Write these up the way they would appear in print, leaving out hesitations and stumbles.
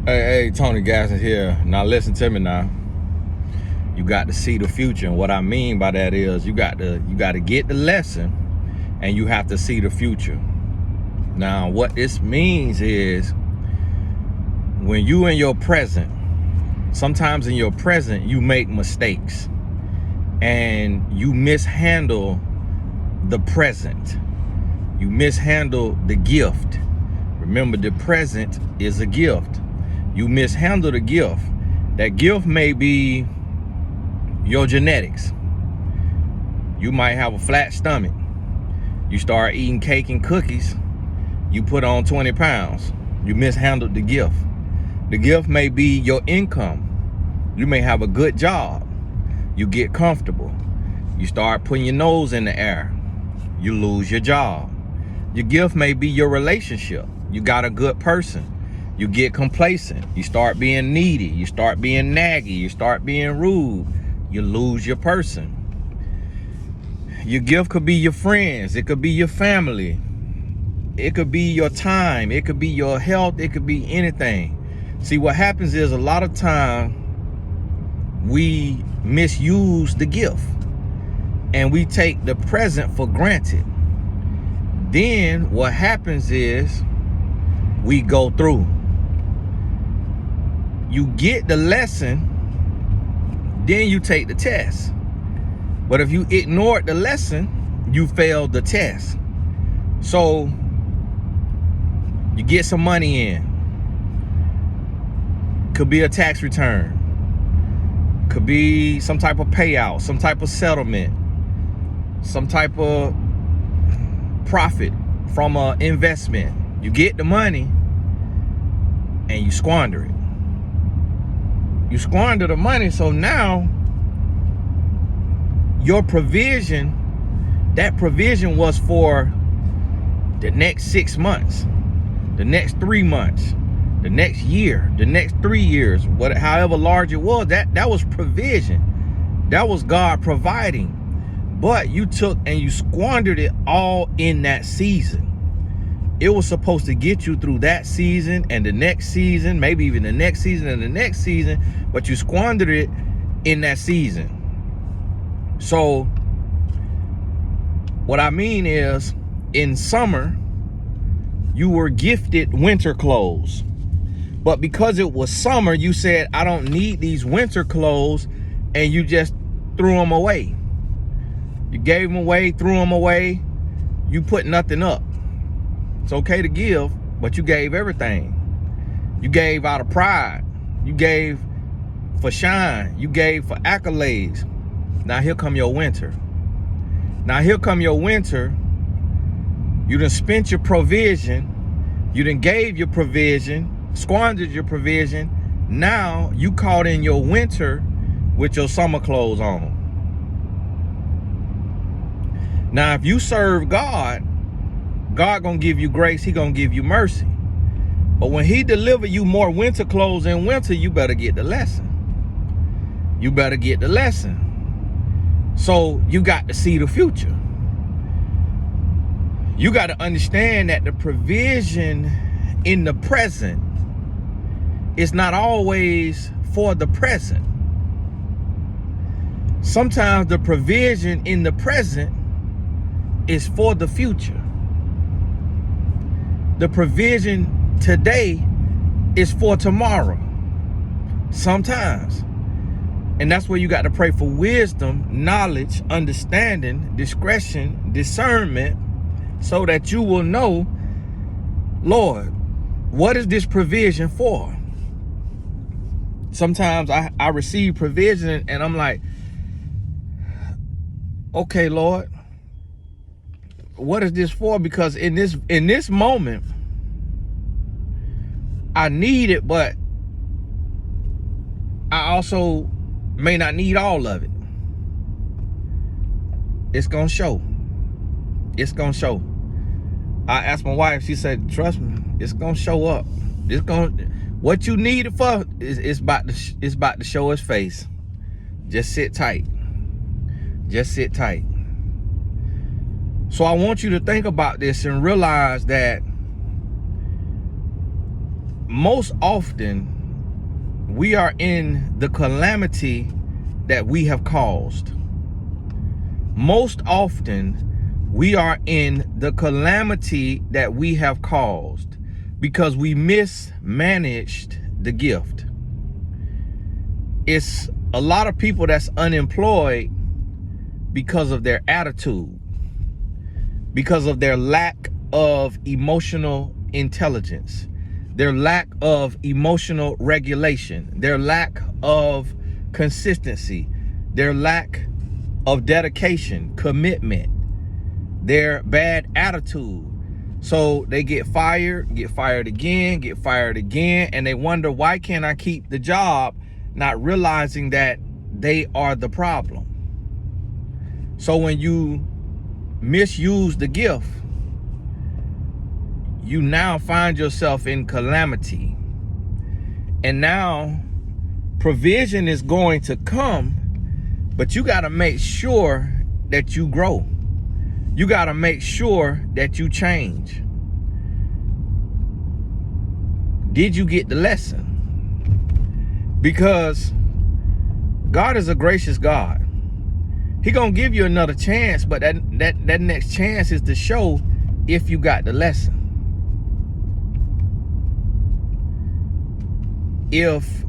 Hey, Tony Gasson here. Now listen to me now. You got to see the future, and what I mean by that is you got to get the lesson, and you have to see the future. Now, what this means is when you in your present, sometimes in your present you make mistakes, and you mishandle the present. You mishandle the gift. Remember, the present is a gift. You mishandle the gift. That gift may be your genetics. You might have a flat stomach. You start eating cake and cookies, you put on 20 pounds. You mishandled the gift. The gift may be your income. You may have a good job. You get comfortable. You start putting your nose in the air. You lose your job. Your gift may be your relationship. You got a good person. You get complacent. You start being needy. You start being naggy. You start being rude. You lose your person. Your gift could be your friends. It could be your family. It could be your time. It could be your health. It could be anything. See, what happens is a lot of time we misuse the gift and we take the present for granted. Then what happens is we go through. You get the lesson, then you take the test. But if you ignored the lesson, you failed the test. So you get some money in. Could be a tax return. Could be some type of payout, some type of settlement, some type of profit from an investment. You get the money and you squander it. You squander the money, so now your provision, that provision was for the next 6 months, the next 3 months, the next year, the next 3 years, however large it was, that was provision. That was God providing. But you took and you squandered it all in that season. It was supposed to get you through that season and the next season, maybe even the next season and the next season, but you squandered it in that season. So what I mean is, in summer, you were gifted winter clothes. But because it was summer, you said, I don't need these winter clothes, and you just threw them away. You gave them away, threw them away. You put nothing up. It's okay to give, but you gave everything. You gave out of pride. You gave for shine. You gave for accolades. Now here come your winter. Now here come your winter. You done spent your provision. You done gave your provision, squandered your provision. Now you caught in your winter with your summer clothes on. Now if you serve God, God gonna give you grace. He gonna give you mercy. But when he deliver you more winter clothes in winter, you better get the lesson. You better get the lesson. So you got to see the future. You got to understand that the provision in the present is not always for the present. Sometimes the provision in the present is for the future. The provision today is for tomorrow. Sometimes. And that's where you got to pray for wisdom, knowledge, understanding, discretion, discernment, so that you will know, Lord, what is this provision for? Sometimes I receive provision and I'm like, okay, Lord, what is this for? Because in this moment, I need it, but I also may not need all of it. It's gonna show. It's gonna show. I asked my wife, she said, trust me, it's gonna show up. It's gonna, what you need it for is about to show its face. Just sit tight. Just sit tight. So I want you to think about this and realize that most often we are in the calamity that we have caused. Most often we are in the calamity that we have caused because we mismanaged the gift. It's a lot of people that's unemployed because of their attitude, because of their lack of emotional intelligence, their lack of emotional regulation, their lack of consistency, their lack of dedication, commitment, their bad attitude. So they get fired again, and they wonder, why can't I keep the job? Not realizing that they are the problem. So when you misuse the gift, you now find yourself in calamity. And now provision is going to come, but you got to make sure that you grow. You got to make sure that you change. Did you get the lesson? Because God is a gracious God. He gonna give you another chance, but that next chance is to show if you got the lesson. If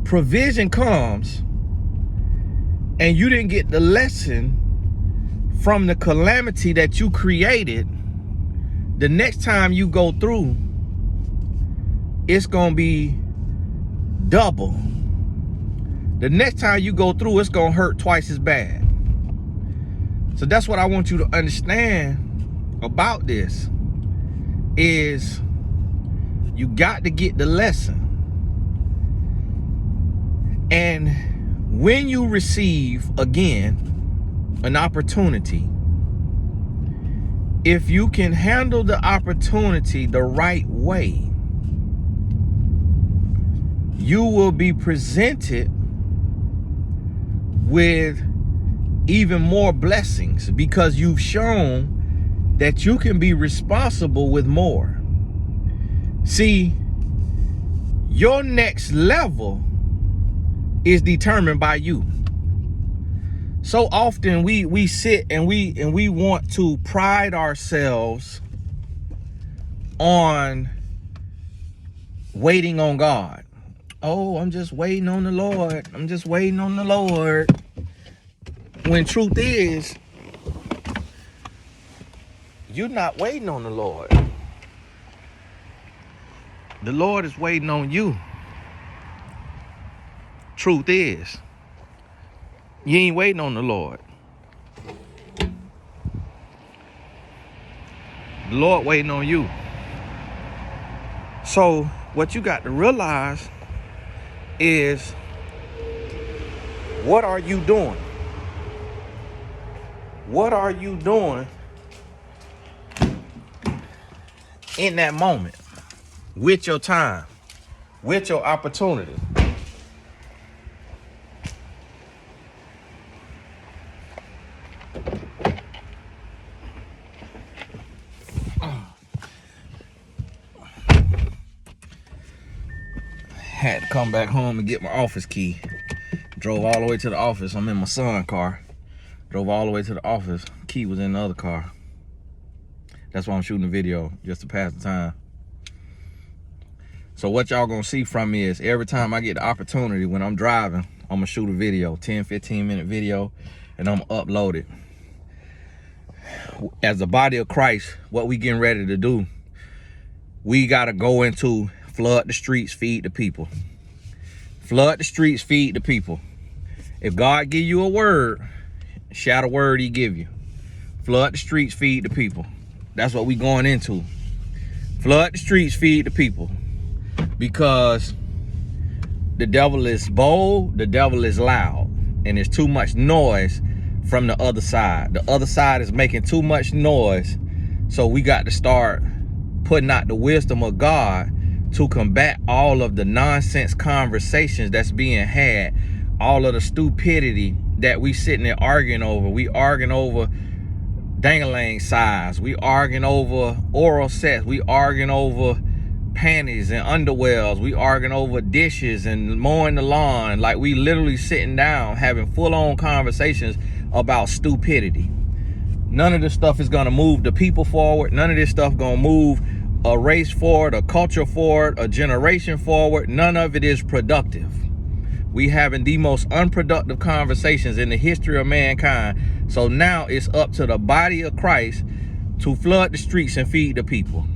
provision comes and you didn't get the lesson from the calamity that you created, the next time you go through, it's gonna be double. The next time you go through, it's gonna hurt twice as bad. So that's what I want you to understand about this, is you got to get the lesson. And when you receive, again, an opportunity, if you can handle the opportunity the right way, you will be presented with even more blessings, because you've shown that you can be responsible with more. See, your next level is determined by you. So often we sit and we want to pride ourselves on waiting on God. Oh, I'm just waiting on the Lord. I'm just waiting on the Lord. When truth is, you're not waiting on the Lord. The Lord is waiting on you. Truth is, you ain't waiting on the Lord. The Lord waiting on you. So what you got to realize is, what are you doing? What are you doing in that moment, with your time, with your opportunity? Had to come back home and get my office key. Drove all the way to the office. I'm in my son's car. Drove all the way to the office. Key was in the other car. That's why I'm shooting the video, just to pass the time. So what y'all gonna see from me is, every time I get the opportunity when I'm driving, I'm gonna shoot a video, 10, 15 minute video, and I'm gonna upload it. As the body of Christ, what we getting ready to do, we gotta go into flood the streets, feed the people. Flood the streets, feed the people. If God give you a word, shout a word he give you. Flood the streets, feed the people. That's what we going into. Flood the streets, feed the people. Because the devil is bold, the devil is loud, and there's too much noise from the other side. The other side is making too much noise. So we got to start putting out the wisdom of God to combat all of the nonsense conversations that's being had, all of the stupidity that we sitting there arguing over. We arguing over dang-a-lang size. We arguing over oral sex. We arguing over panties and underwears. We arguing over dishes and mowing the lawn. Like, we literally sitting down having full-on conversations about stupidity. None of this stuff is gonna move the people forward. None of this stuff gonna move a race forward, a culture forward, a generation forward. None of it is productive. We having the most unproductive conversations in the history of mankind. So now it's up to the body of Christ to flood the streets and feed the people.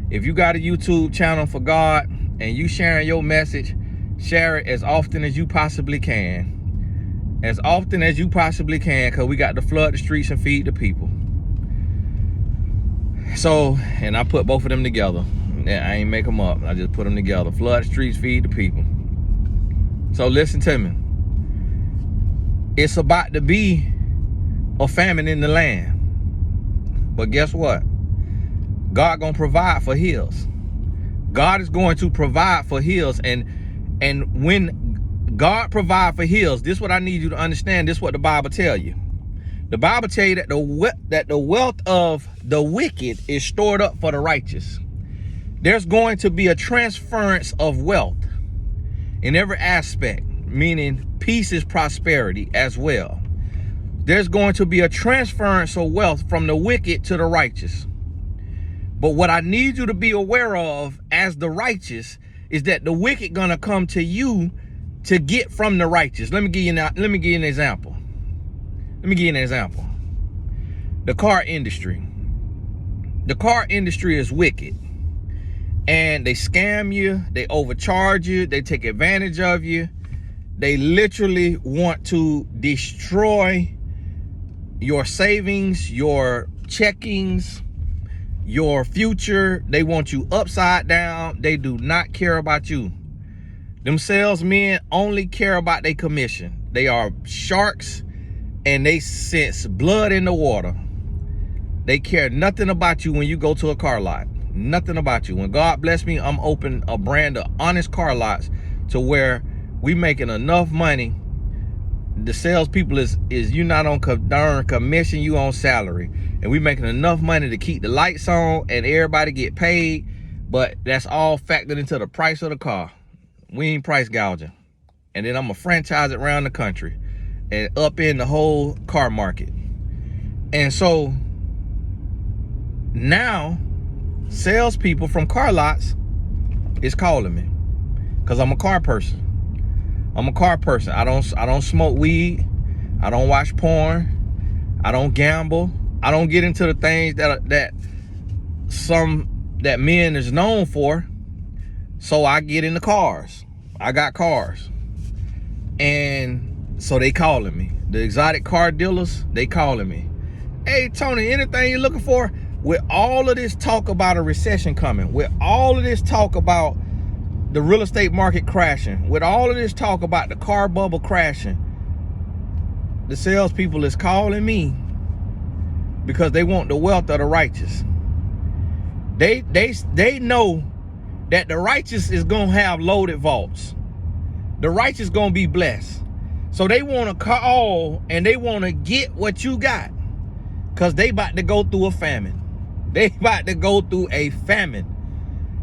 If you got a YouTube channel for God and you sharing your message, share it as often as you possibly can. As often as you possibly can, because we got to flood the streets and feed the people. So, and I put both of them together. I ain't make them up. I just put them together. Flood the streets, feed the people. So listen to me. It's about to be a famine in the land. But guess what? God gonna provide for his. God is going to provide for his. And when God provide for his, this is what I need you to understand. This is what the Bible tell you. The Bible tell you that the wealth of the wicked is stored up for the righteous. There's going to be a transference of wealth in every aspect, meaning peace is prosperity as well. There's going to be a transference of wealth from the wicked to the righteous. But what I need you to be aware of as the righteous is that the wicked gonna come to you to get from the righteous. Let me give you an example. The car industry. The car industry is wicked. And they scam you, they overcharge you, they take advantage of you. They literally want to destroy your savings, your checkings, your future. They want you upside down. They do not care about you. Them salesmen only care about their commission. They are sharks and they sense blood in the water. They care nothing about you when you go to a car lot. Nothing about you. When God bless me, I'm open a brand of honest car lots to where we making enough money. The salespeople is you not on darn commission, you on salary. And we making enough money to keep the lights on and everybody get paid. But that's all factored into the price of the car. We ain't price gouging. And then I'm gonna franchise it around the country and up in the whole car market. And so now salespeople from car lots is calling me because I'm a car person. I'm a car person. I don't smoke weed. I don't watch porn. I don't gamble. I don't get into the things that men is known for. So I get into cars. I got cars. And so they calling me. The exotic car dealers, they calling me. Hey, Tony, anything you're looking for? With all of this talk about a recession coming, with all of this talk about the real estate market crashing, with all of this talk about the car bubble crashing, the salespeople is calling me because they want the wealth of the righteous. They know that the righteous is gonna have loaded vaults. The righteous gonna be blessed. So they wanna call and they wanna get what you got because they about to go through a famine. They about to go through a famine.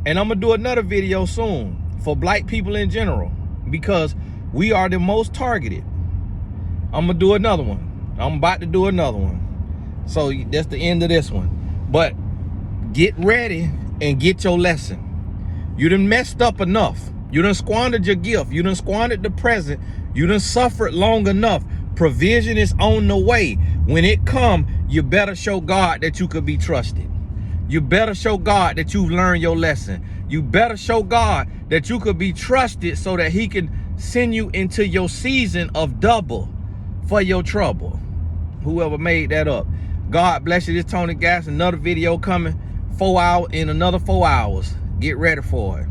And I'm gonna do another video soon for black people in general because we are the most targeted. I'm gonna do another one. I'm about to do another one. So that's the end of this one. But get ready and get your lesson. You done messed up enough. You done squandered your gift. You done squandered the present. You done suffered long enough. Provision is on the way. When it come, you better show God that you could be trusted. You better show God that you've learned your lesson. You better show God that you could be trusted so that he can send you into your season of double for your trouble. Whoever made that up. God bless you. This is Tony Gas. Another video coming in another 4 hours. Get ready for it.